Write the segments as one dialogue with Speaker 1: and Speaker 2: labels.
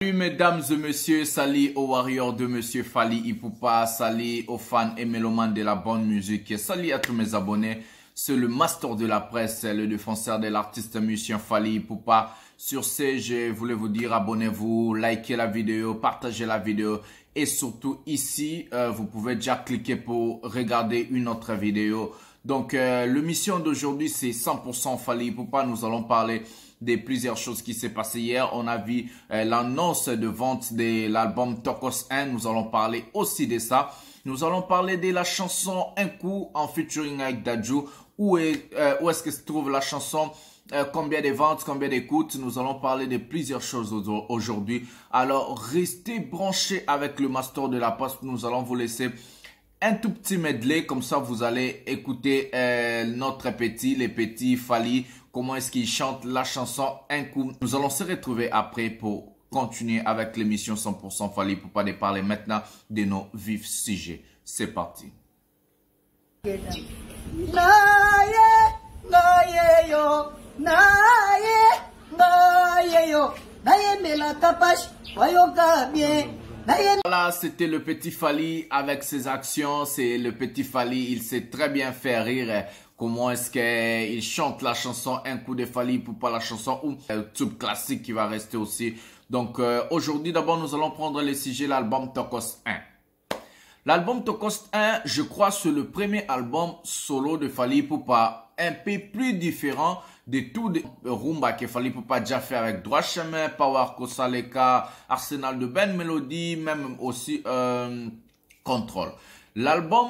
Speaker 1: Salut mesdames et messieurs, salut aux warriors de monsieur Fally Ipupa, salut aux fans et mélomanes de la bonne musique, salut à tous mes abonnés. C'est le master de la presse, le défenseur de l'artiste monsieur Fally Ipupa. Sur ce, je voulais vous dire abonnez-vous, likez la vidéo, partagez la vidéo et surtout ici, vous pouvez déjà cliquer pour regarder une autre vidéo. Donc, l'émission d'aujourd'hui, c'est 100% Fally Ipupa. Nous allons parler de plusieurs choses qui s'est passé hier. On a vu l'annonce de vente de l'album Tokos 1. Nous allons parler aussi de ça. Nous allons parler de la chanson Un coup en featuring avec Dadju. Où est-ce que se trouve la chanson? Combien de ventes, combien d'écoutes? Nous allons parler de plusieurs choses aujourd'hui. Alors, restez branchés avec le master de la poste. Nous allons vous laisser un tout petit medley, comme ça vous allez écouter les petits Fally, comment est-ce qu'il chante la chanson Un coup. Nous allons se retrouver après pour continuer avec l'émission 100% Fally Ipupa, de parler maintenant de nos vifs sujets. C'est parti. Voilà, c'était le petit Fally avec ses actions. C'est le petit Fally, il sait très bien faire rire. Comment est-ce qu'il chante la chanson Un coup de Fally Ipupa, la chanson ou tube classique qui va rester aussi. Donc aujourd'hui, d'abord, nous allons prendre le sujet, l'album Tokos 1. L'album Tokos 1, je crois, c'est le premier album solo de Fally Ipupa, un peu plus différent de tout de rumba que Fally Ipupa déjà fait avec Droit Chemin, Power Kosaleka, Arsenal de Ben Melody, même aussi Control. L'album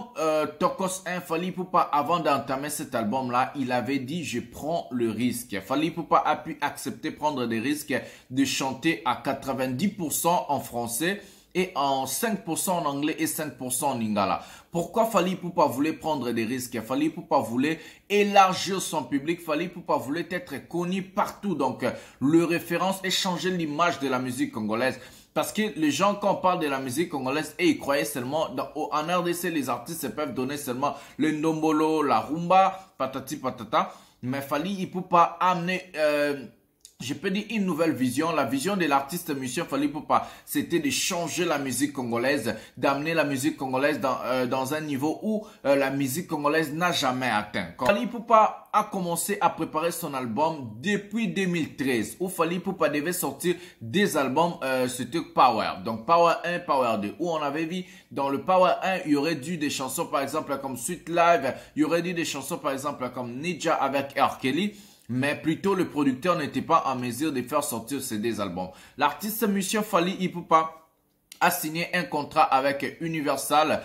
Speaker 1: Tokos 1, Fally Ipupa, avant d'entamer cet album-là, il avait dit « Je prends le risque ». Fally Ipupa a pu accepter prendre des risques de chanter à 90% en français et en 5% en anglais et 5% en lingala. Pourquoi Fally Ipupa voulait prendre des risques? Fally Ipupa voulait élargir son public. Fally Ipupa voulait être connu partout. Donc, le référence et changer l'image de la musique congolaise. Parce que les gens, quand on parle de la musique congolaise, ils croyaient seulement, en RDC, les artistes peuvent donner seulement le ndombolo, la rumba, patati patata. Mais Fally Ipupa a amené je peux dire une nouvelle vision. La vision de l'artiste monsieur Fally Ipupa, c'était de changer la musique congolaise, d'amener la musique congolaise dans un niveau où la musique congolaise n'a jamais atteint. Fally Ipupa a commencé à préparer son album depuis 2013, où Fally Ipupa devait sortir des albums, c'était Power. Donc Power 1, Power 2, où on avait vu dans le Power 1, il y aurait dû des chansons par exemple comme Sweet Live, il y aurait dû des chansons par exemple comme Ninja avec R. Kelly. Mais plutôt le producteur n'était pas en mesure de faire sortir ces deux albums. L'artiste monsieur Fally Ipupa a signé un contrat avec Universal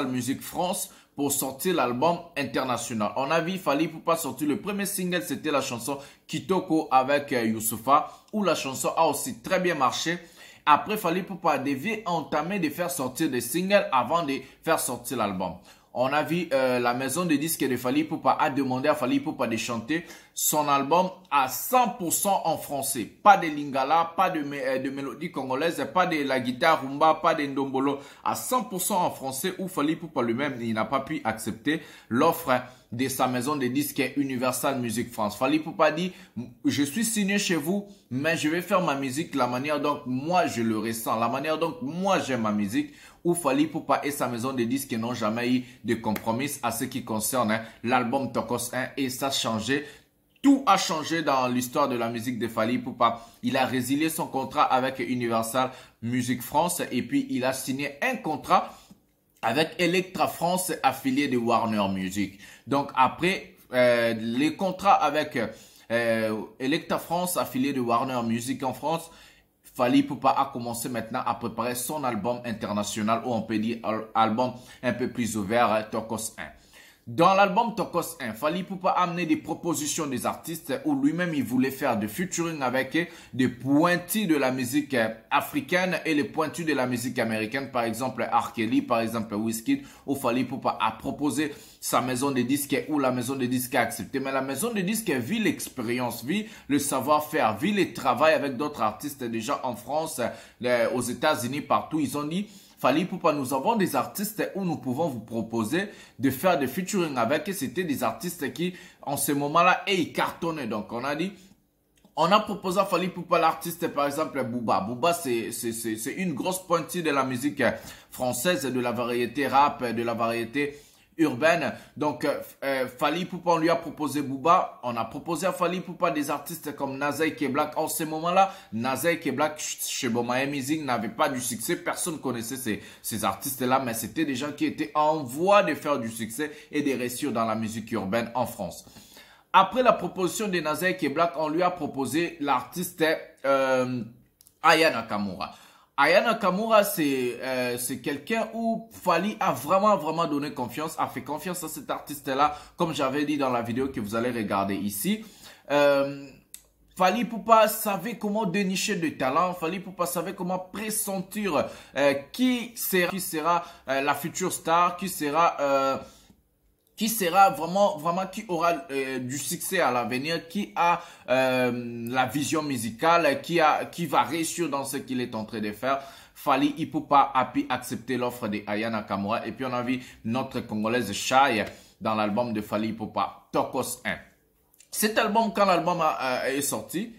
Speaker 1: Music France pour sortir l'album international. On a vu Fally Ipupa sortir le premier single, c'était la chanson Kitoko avec Youssoupha, où la chanson a aussi très bien marché. Après, Fally Ipupa devait entamer de faire sortir des singles avant de faire sortir l'album. On a vu la maison de disques de Fally Ipupa a demandé à Fally Ipupa de chanter son album à 100% en français. Pas de lingala, pas de mélodie congolaise, pas de la guitare rumba, pas de ndombolo. À 100% en français, où Fally Ipupa lui-même, il n'a pas pu accepter l'offre de sa maison de disques Universal Music France. Fally Ipupa dit, je suis signé chez vous, mais je vais faire ma musique la manière dont moi je le ressens, la manière dont moi j'aime ma musique, où Fally Ipupa et sa maison de disques n'ont jamais eu de compromis à ce qui concerne l'album Tokos 1, et ça a changé. Tout a changé dans l'histoire de la musique de Fally Ipupa. Il a résilié son contrat avec Universal Music France et puis il a signé un contrat avec Electra France, affilié de Warner Music. Donc après les contrats avec Electra France, affilié de Warner Music en France, Fally Ipupa a commencé maintenant à préparer son album international, ou on peut dire album un peu plus ouvert, Tokos 1. Dans l'album Tokos 1, Fally Ipupa a amené des propositions des artistes où lui-même il voulait faire de featuring avec des pointus de la musique africaine et les pointus de la musique américaine, par exemple R. Kelly, par exemple Wizkid, où Fally Ipupa a proposé sa maison de disques, où la maison de disques a accepté. Mais la maison de disques vit l'expérience, vit le savoir-faire, vit le travail avec d'autres artistes déjà en France, aux États-Unis, partout. Ils ont dit, Fally Ipupa, nous avons des artistes où nous pouvons vous proposer de faire des featuring avec. Et c'était des artistes qui, en ce moment-là, cartonnaient. Donc, on a dit, On a proposé à Fally Ipupa l'artiste, par exemple, Booba. Booba, c'est une grosse pointille de la musique française, de la variété rap, de la variété urbaine. Donc, Fally Ipupa, on lui a proposé Booba. On a proposé à Fally Ipupa des artistes comme Nazaï Black. En ce moment-là, Nazaï Black chez Bomaye Music n'avait pas du succès. Personne connaissait ces artistes-là, mais c'était des gens qui étaient en voie de faire du succès et de réussir dans la musique urbaine en France. Après la proposition de Nazaï Black, on lui a proposé l'artiste Aya Nakamura. Aya Nakamura, c'est quelqu'un où Fally a vraiment donné confiance, a fait confiance à cet artiste-là, comme j'avais dit dans la vidéo que vous allez regarder ici. Fally Ipupa savait comment dénicher des talents, Fally Ipupa savait comment pressentir qui sera la future star, qui sera vraiment, qui aura du succès à l'avenir, qui a la vision musicale, qui va réussir dans ce qu'il est en train de faire. Fally Ipupa a pu accepter l'offre de Aya Nakamura. Et puis on a vu notre Congolaise Shai dans l'album de Fally Ipupa, Tokos 1. Cet album, quand l'album est sorti,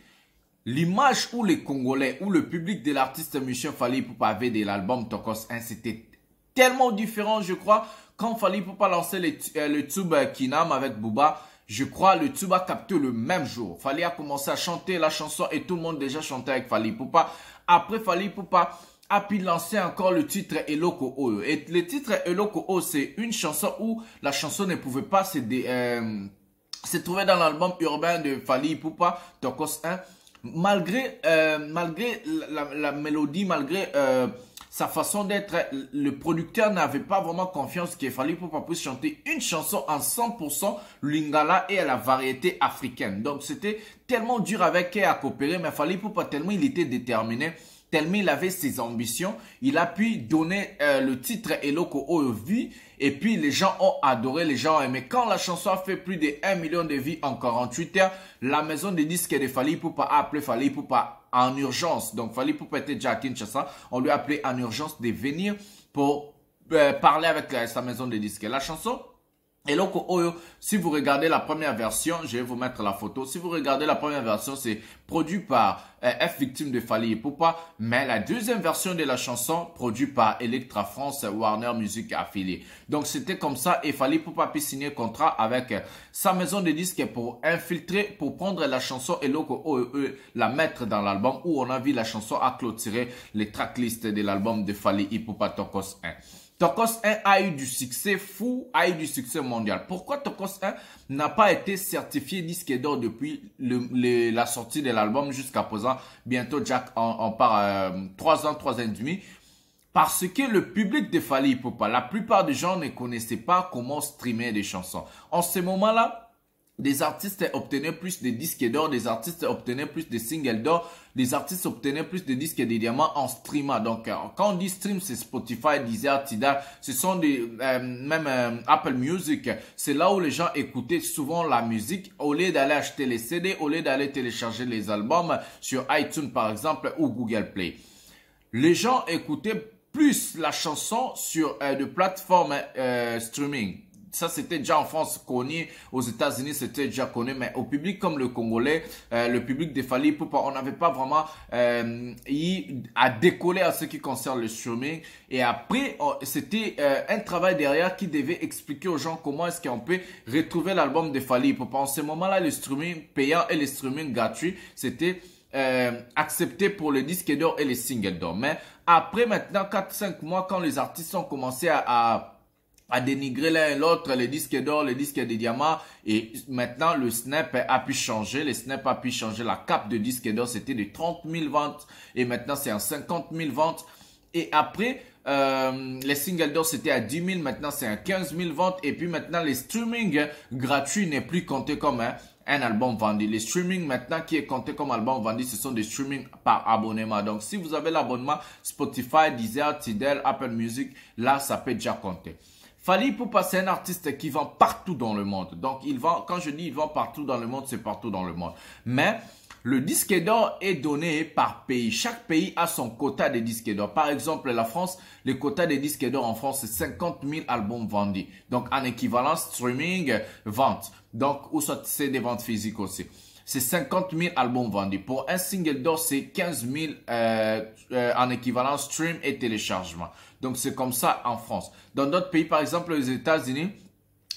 Speaker 1: l'image où les Congolais, où le public de l'artiste musicien Fally Ipupa avait de l'album Tokos 1, c'était tellement différent, je crois. Quand Fally Ipupa lancer le tube Kinam avec Booba, je crois le tube a capté le même jour. Fally a commencé à chanter la chanson et tout le monde déjà chantait avec Fally Ipupa. Après, Fally Ipupa a pu lancer encore le titre Eloko O. Et le titre Eloko O, c'est une chanson où la chanson ne pouvait pas se trouver dans l'album urbain de Fally Ipupa, Tokos 1. Malgré la mélodie, malgré sa façon d'être, le producteur n'avait pas vraiment confiance qu'il fallait pour pas puisse chanter une chanson en 100% lingala et à la variété africaine. Donc c'était tellement dur avec elle à coopérer, mais Fally Ipupa tellement il était déterminé, tellement il avait ses ambitions, il a pu donner le titre Eloko O vie et puis les gens ont adoré, les gens ont aimé. Quand la chanson a fait plus de 1 million de vues en 48 heures, la maison de disques de Fally Ipupa a appelé Fally Ipupa en urgence. Donc Fally Ipupa était déjà à Kinshasa, on lui a appelé en urgence de venir pour parler avec sa maison de disques. La chanson Eloko Oyo, si vous regardez la première version, je vais vous mettre la photo. Si vous regardez la première version, c'est produit par F Victime de Fally Ipupa. Mais la deuxième version de la chanson, produite par Electra France, Warner Music affilié. Donc c'était comme ça et Fally Ipupa a pu signer contrat avec sa maison de disques pour infiltrer, pour prendre la chanson Eloko Oyo, la mettre dans l'album où on a vu la chanson à clôturer les tracklists de l'album de Fally Ipupa Tokos 1. Tokos 1 a eu du succès fou, a eu du succès mondial. Pourquoi Tokos 1 n'a pas été certifié disque d'or depuis la sortie de l'album jusqu'à présent? Bientôt, Jack en part 3 ans, 3 ans et demi. Parce que le public de Fally Ipupa, la plupart des gens ne connaissaient pas comment streamer des chansons. En ce moment-là, des artistes obtenaient plus de disques d'or, des artistes obtenaient plus de singles d'or, des artistes obtenaient plus de disques de diamants en streamant. Donc, quand on dit stream, c'est Spotify, Deezer, Tidal, ce sont même Apple Music. C'est là où les gens écoutaient souvent la musique au lieu d'aller acheter les CD, au lieu d'aller télécharger les albums sur iTunes par exemple ou Google Play. Les gens écoutaient plus la chanson sur de plateformes streaming. Ça, c'était déjà en France connu. Aux États-Unis, c'était déjà connu. Mais au public comme le Congolais, le public de Fally Ipupa, on n'avait pas vraiment à décoller à ce qui concerne le streaming. Et après, c'était un travail derrière qui devait expliquer aux gens comment est-ce qu'on peut retrouver l'album de Fally Ipupa. En ce moment-là, le streaming payant et le streaming gratuit, c'était accepté pour les disques d'or et les singles d'or. Mais après, maintenant, 4-5 mois, quand les artistes ont commencé à dénigrer l'un et l'autre, les disques d'or, les disques de diamants. Et maintenant, le Snap a pu changer. Le Snap a pu changer. La cape de disques d'or, c'était de 30 000 ventes. Et maintenant, c'est en 50 000 ventes. Et après, les singles d'or, c'était à 10 000. Maintenant, c'est à 15 000 ventes. Et puis maintenant, les streaming gratuits n'est plus compté comme un album vendu. Les streaming maintenant qui est compté comme album vendu, ce sont des streaming par abonnement. Donc, si vous avez l'abonnement Spotify, Deezer, Tidal, Apple Music, là, ça peut déjà compter. Fally Ipupa, c'est un artiste qui vend partout dans le monde. Donc, il vend, quand je dis il vend partout dans le monde, c'est partout dans le monde. Mais le disque d'or est donné par pays. Chaque pays a son quota de disques d'or. Par exemple, la France, le quota des disques d'or en France, c'est 50 000 albums vendus. Donc, en équivalent streaming, vente. Donc, ou soit c'est des ventes physiques aussi. c'est 50 000 albums vendus. Pour un single d'or, c'est 15 000 en équivalent stream et téléchargement. Donc, c'est comme ça en France. Dans d'autres pays, par exemple, les États-Unis,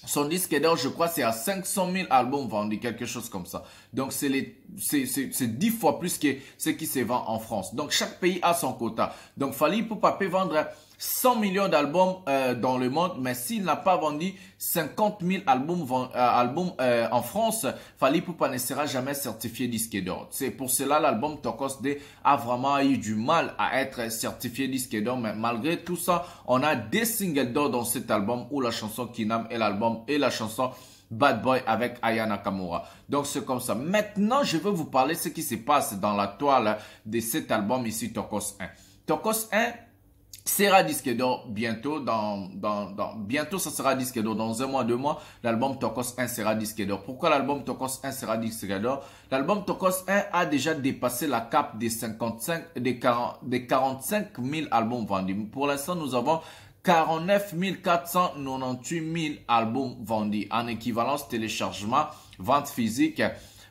Speaker 1: son disque d'or, je crois, c'est à 500 000 albums vendus, quelque chose comme ça. Donc, c'est 10 fois plus que ce qui se vend en France. Donc, chaque pays a son quota. Donc, Fally Ipupa peut vendre 100 millions d'albums dans le monde, mais s'il n'a pas vendu 50 000 albums en France, Fally Ipupa ne sera jamais certifié disque d'or. C'est pour cela l'album Tokos D a vraiment eu du mal à être certifié disque d'or, mais malgré tout ça, on a des singles d'or dans cet album où la chanson Kinam et l'album et la chanson Bad Boy avec Aya Nakamura. Donc c'est comme ça. Maintenant, je vais vous parler de ce qui se passe dans la toile de cet album ici, Tokos 1. Tokos 1 sera disque d'or bientôt, bientôt ça sera disque d'or, dans 1 mois, 2 mois, l'album Tokos 1 sera disque d'or. Pourquoi l'album Tokos 1 sera disque d'or? L'album Tokos 1 a déjà dépassé la cape des 45 000 albums vendus. Pour l'instant, nous avons 49 498 000 albums vendus en équivalence téléchargement, vente physique,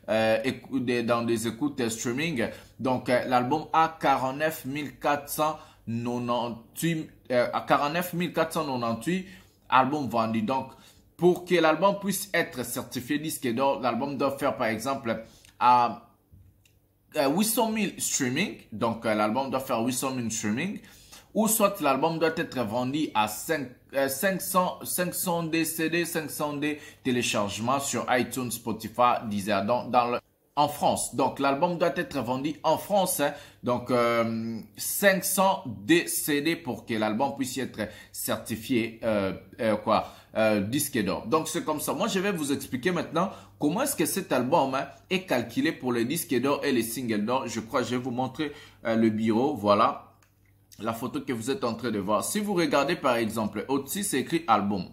Speaker 1: dans des écoutes streaming. Donc, l'album a 49 498 albums vendus. Donc, pour que l'album puisse être certifié disque d'or, l'album doit faire par exemple à 800 000 streaming. Donc, l'album doit faire 800 000 streaming. Ou soit l'album doit être vendu à 500 D CD, 500 D téléchargements sur iTunes, Spotify, Deezer, en France. Donc, l'album doit être vendu en France. Hein. Donc, 500 CD pour que l'album puisse être certifié disque d'or. Donc, c'est comme ça. Moi, je vais vous expliquer maintenant comment est-ce que cet album est calculé pour les disques d'or et les singles d'or. Je crois que je vais vous montrer le bureau. Voilà la photo que vous êtes en train de voir. Si vous regardez par exemple, au-dessus c'est écrit album.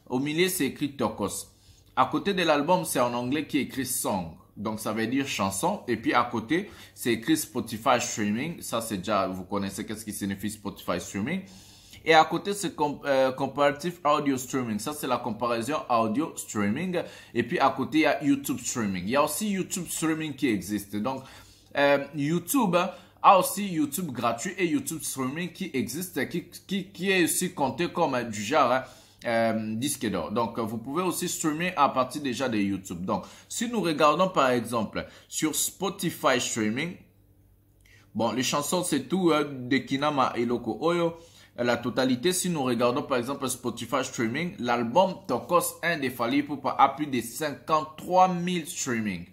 Speaker 1: Au milieu c'est écrit Tokos. À côté de l'album c'est en anglais qui est écrit song. Donc ça veut dire chanson. Et puis à côté c'est écrit Spotify Streaming. Ça c'est déjà, vous connaissez qu'est-ce qui signifie Spotify Streaming. Et à côté c'est Comparative Audio Streaming. Ça c'est la comparaison audio streaming. Et puis à côté il y a YouTube Streaming. Il y a aussi YouTube Streaming qui existe. Donc YouTube a aussi YouTube gratuit et YouTube Streaming qui existe, qui est aussi compté comme du genre disque d'or. Donc, vous pouvez aussi streamer à partir déjà de YouTube. Donc, si nous regardons par exemple sur Spotify Streaming, bon, les chansons c'est tout de Kinama et Loco Oyo. La totalité, si nous regardons par exemple Spotify Streaming, l'album Tokos 1 de Fally Ipupa a plus de 53 000 streaming.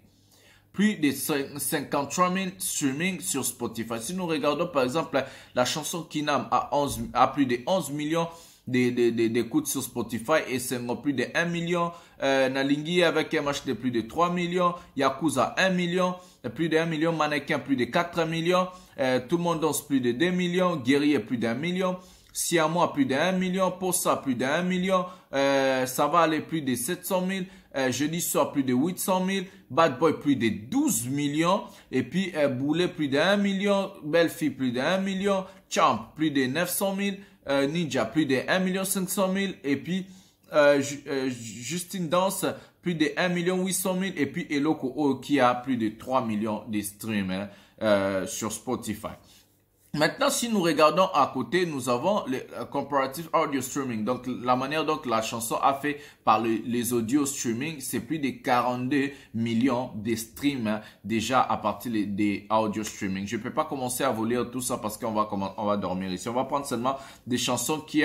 Speaker 1: Plus de 53 000 streaming sur Spotify. Si nous regardons par exemple la chanson Kinam a plus de 11 millions d'écoutes sur Spotify et c'est plus de 1 million. Nalingi avec MH de plus de 3 millions. Yakuza 1 million. Plus de 1 million. Mannequin plus de 4 millions. Tout le monde danse plus de 2 millions. Guerrier plus d'1 million. Siamois plus de 1 million. Possa plus de 1 million. Ça va aller plus de 700 000. Jeudi soir plus de 800 000, Bad Boy plus de 12 millions, et puis Boulet plus de 1 million, Belle Fille plus de 1 million, Champ plus de 900 000, Ninja plus de 1 million 500 000, et puis Justine Danse plus de 1 million 800 000, et puis Eloko O qui a plus de 3 millions de streams sur Spotify. Maintenant, si nous regardons à côté, nous avons le Comparative Audio Streaming. Donc, la manière dont la chanson a fait par les audio streaming, c'est plus de 42 millions de streams déjà à partir des audio streaming. Je ne peux pas commencer à vous lire tout ça parce qu'on va dormir ici. On va prendre seulement des chansons qui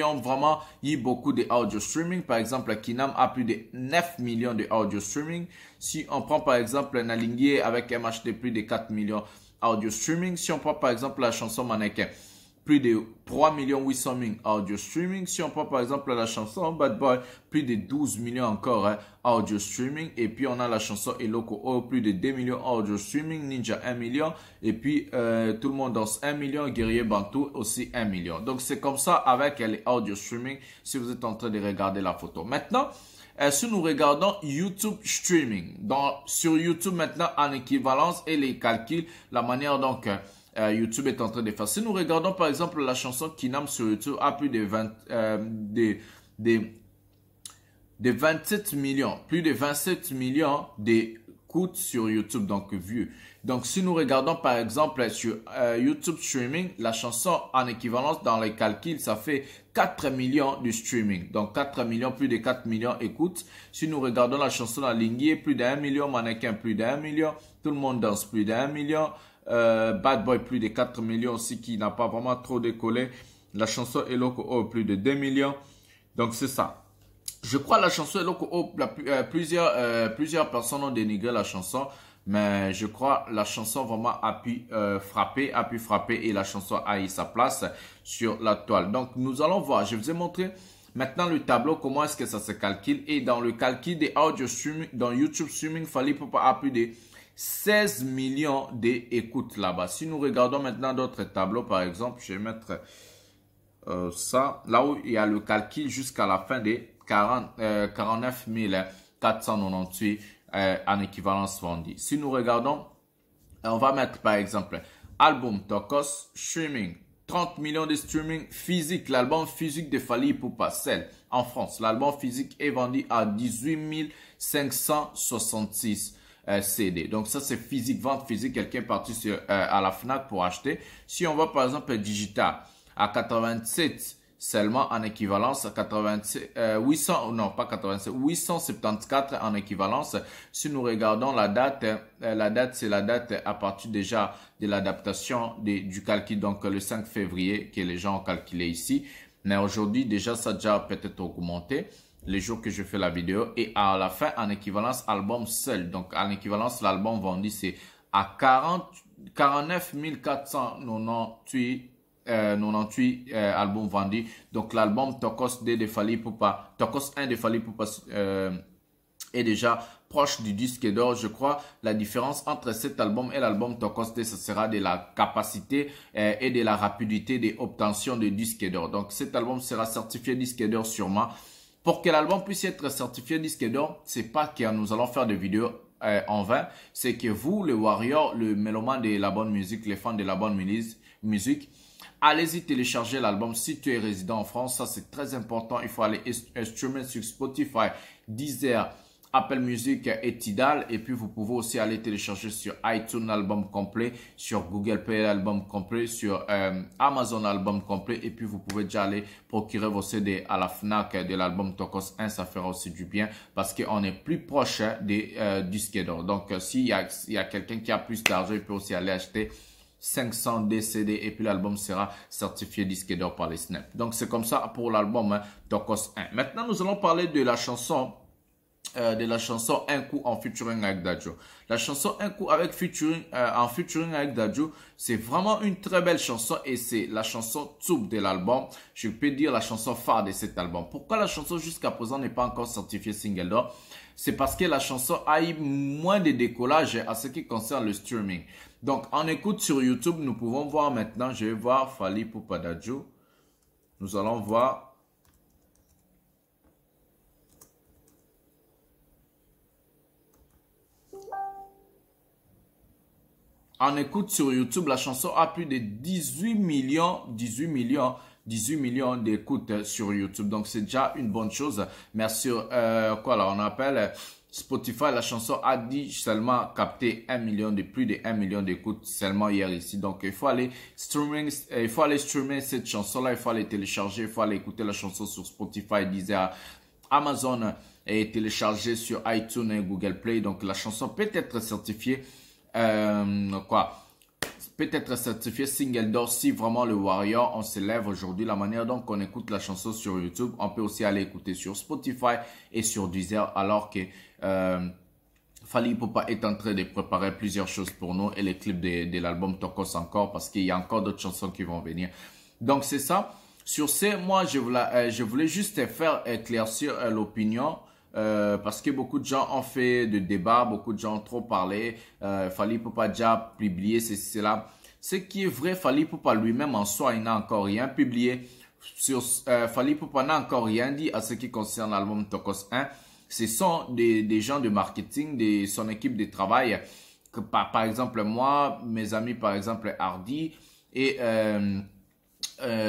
Speaker 1: ont vraiment eu beaucoup de audio streaming. Par exemple, Kinam a plus de 9 millions de audio streaming. Si on prend par exemple Nalingué avec MHD plus de 4 millions audio streaming. Si on prend par exemple la chanson Mannequin, plus de 3 800 000 audio streaming. Si on prend par exemple la chanson Bad Boy, plus de 12 millions encore audio streaming. Et puis on a la chanson Eloko O, plus de 2 millions audio streaming. Ninja 1 million. Et puis Tout le monde danse 1 million. Guerrier Bantou aussi 1 million. Donc c'est comme ça avec les audio streaming si vous êtes en train de regarder la photo. Maintenant, si nous regardons YouTube Streaming, sur YouTube maintenant en équivalence et les calculs, la manière donc YouTube est en train de faire. Si nous regardons par exemple la chanson Kinam sur YouTube a plus de de 27 millions, plus de 27 millions d'écoutes sur YouTube, donc vues. Donc, si nous regardons par exemple sur YouTube Streaming, la chanson en équivalence dans les calculs, ça fait 4 millions de streaming. Donc, 4 millions, plus de 4 millions écoutes. Si nous regardons la chanson en ligne, plus d'1 million, mannequin plus d'1 million, tout le monde danse plus d'1 million, Bad Boy plus de 4 millions aussi qui n'a pas vraiment trop décollé. La chanson Eloko O plus de 2 millions. Donc, c'est ça. Je crois la chanson Eloko O, plusieurs personnes ont dénigré la chanson. Mais je crois la chanson vraiment a pu frapper et la chanson a eu sa place sur la toile. Donc nous allons voir, je vous ai montré maintenant le tableau, comment est-ce que ça se calcule. Et dans le calcul des audio streaming, dans YouTube streaming, Fally Ipupa a plus de 16 millions d'écoutes là-bas. Si nous regardons maintenant d'autres tableaux, par exemple, je vais mettre ça, là où il y a le calcul jusqu'à la fin des 49 498 en équivalence vendue. Si nous regardons, on va mettre par exemple album Tokos streaming, 30 millions de streaming physique. L'album physique de Fally Ipupa, celle en France. L'album physique est vendu à 18 566 CD. Donc ça c'est physique, vente physique. Quelqu'un est parti à la FNAC pour acheter. Si on va par exemple digital à 87 seulement en équivalence, 874 en équivalence. Si nous regardons la date c'est la date à partir déjà de l'adaptation du calcul, donc le 5 février que les gens ont calculé ici. Mais aujourd'hui déjà ça a déjà peut-être augmenté les jours que je fais la vidéo. Et à la fin en équivalence album seul, donc en équivalence l'album vendu c'est à 49 498 98 albums vendus. Donc l'album Tokos 2 de Fally Ipupa, Tokos 1 de Fally Ipupa est déjà proche du disque d'or. Je crois la différence entre cet album et l'album Tokos 2, ce sera de la capacité et de la rapidité d'obtention de disque d'or. Donc cet album sera certifié disque d'or sûrement. Pour que l'album puisse être certifié disque d'or, c'est pas que nous allons faire des vidéos en vain, c'est que vous, les warriors, le mélomane de la bonne musique, les fans de la bonne musique, allez-y télécharger l'album si tu es résident en France. Ça, c'est très important. Il faut aller streamer sur Spotify, Deezer, Apple Music et Tidal. Et puis, vous pouvez aussi aller télécharger sur iTunes l'album complet, sur Google Play l'album complet, sur Amazon l'album complet. Et puis, vous pouvez déjà aller procurer vos CD à la FNAC de l'album Tokos 1. Ça fera aussi du bien parce qu'on est plus proche des disques d'or. Donc, s'il y a quelqu'un qui a plus d'argent, il peut aussi aller acheter 500 CD et puis l'album sera certifié disque d'or par les Snap. Donc c'est comme ça pour l'album Tokos 1. Maintenant nous allons parler de la chanson Un coup en featuring avec Dadju. La chanson Un coup avec en featuring avec Dadju, c'est vraiment une très belle chanson et c'est la chanson tube de l'album. Je peux dire la chanson phare de cet album. Pourquoi la chanson jusqu'à présent n'est pas encore certifiée single d'or? C'est parce que la chanson a eu moins de décollage à ce qui concerne le streaming. Donc, en écoute sur YouTube, nous pouvons voir maintenant, je vais voir Fally Ipupa Dadju. Nous allons voir. En écoute sur YouTube, la chanson a plus de 18 millions d'écoutes sur YouTube. Donc, c'est déjà une bonne chose. Mais sur, quoi là, on appelle Spotify, la chanson a dit seulement capter plus de 1 million d'écoutes seulement hier ici. Donc, il faut aller streamer cette chanson-là. Il faut aller télécharger, il faut aller écouter la chanson sur Spotify, Deezer, Amazon et télécharger sur iTunes et Google Play. Donc, la chanson peut être certifiée peut-être certifié single d'or si vraiment le Warrior on s'élève aujourd'hui. La manière dont on écoute la chanson sur YouTube, on peut aussi aller écouter sur Spotify et sur Deezer, alors que Fally Ipupa est en train de préparer plusieurs choses pour nous et les clips de l'album Tokos encore, parce qu'il y a encore d'autres chansons qui vont venir. Donc c'est ça. Sur ce, moi je voulais juste faire éclaircir l'opinion. Parce que beaucoup de gens ont fait de débats, beaucoup de gens ont trop parlé. Fally Ipupa déjà publié cela. Ce qui est vrai, Fally Ipupa lui-même en soi, il n'a encore rien publié. Fally Ipupa n'a encore rien dit à ce qui concerne l'album Tokos 1. Ce sont des gens de marketing, de son équipe de travail. Que par exemple, moi, mes amis, par exemple, Hardy et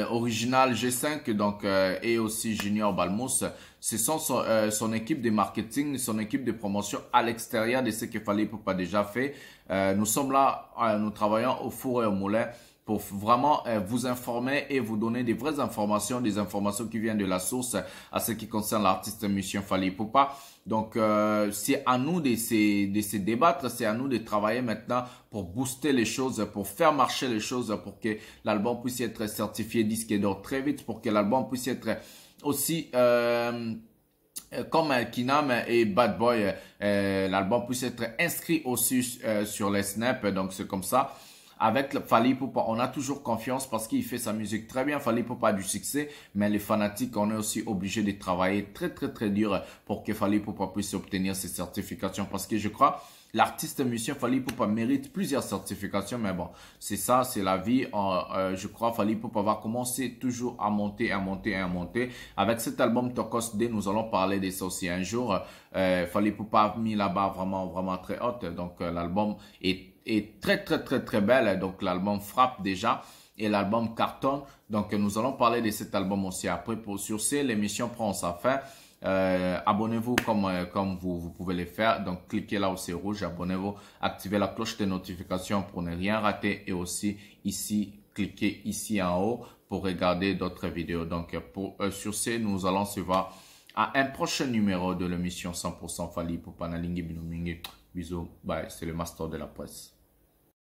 Speaker 1: Original G5 donc et aussi Junior Balmous, ce sont son équipe de marketing, son équipe de promotion à l'extérieur de ce que Fally Ipupa déjà fait. Nous sommes là, nous travaillons au four et au moulin pour vraiment vous informer et vous donner des vraies informations, des informations qui viennent de la source à ce qui concerne l'artiste Monsieur Fally Ipupa. Donc, c'est à nous de se débattre, c'est à nous de travailler maintenant pour booster les choses, pour faire marcher les choses, pour que l'album puisse être certifié disque d'or très vite, pour que l'album puisse être aussi comme Kinam et Bad Boy, l'album puisse être inscrit aussi sur les snaps, donc c'est comme ça. Avec Fally Ipupa, on a toujours confiance parce qu'il fait sa musique très bien. Fally Ipupa a du succès, mais les fanatiques, on est aussi obligé de travailler très dur pour que Fally Ipupa puisse obtenir ses certifications. Parce que je crois, l'artiste musicien Fally Ipupa mérite plusieurs certifications, mais bon, c'est ça, c'est la vie. Je crois Fally Ipupa va commencer toujours à monter. Avec cet album Tokos D, nous allons parler de ça aussi un jour. Fally Ipupa a mis là-bas vraiment très haute. Donc l'album est très belle. Donc l'album frappe déjà et l'album cartonne. Donc nous allons parler de cet album aussi après. Sur ce, l'émission prend sa fin. Abonnez-vous comme vous pouvez le faire. Donc cliquez là où c'est rouge, abonnez-vous, activez la cloche de notification pour ne rien rater et aussi ici, cliquez ici en haut pour regarder d'autres vidéos. Donc sur ce, nous allons se voir à un prochain numéro de l'émission 100% Fally Ipupa Nalingi Binumingi. Bisous, bye, c'est le master de la presse.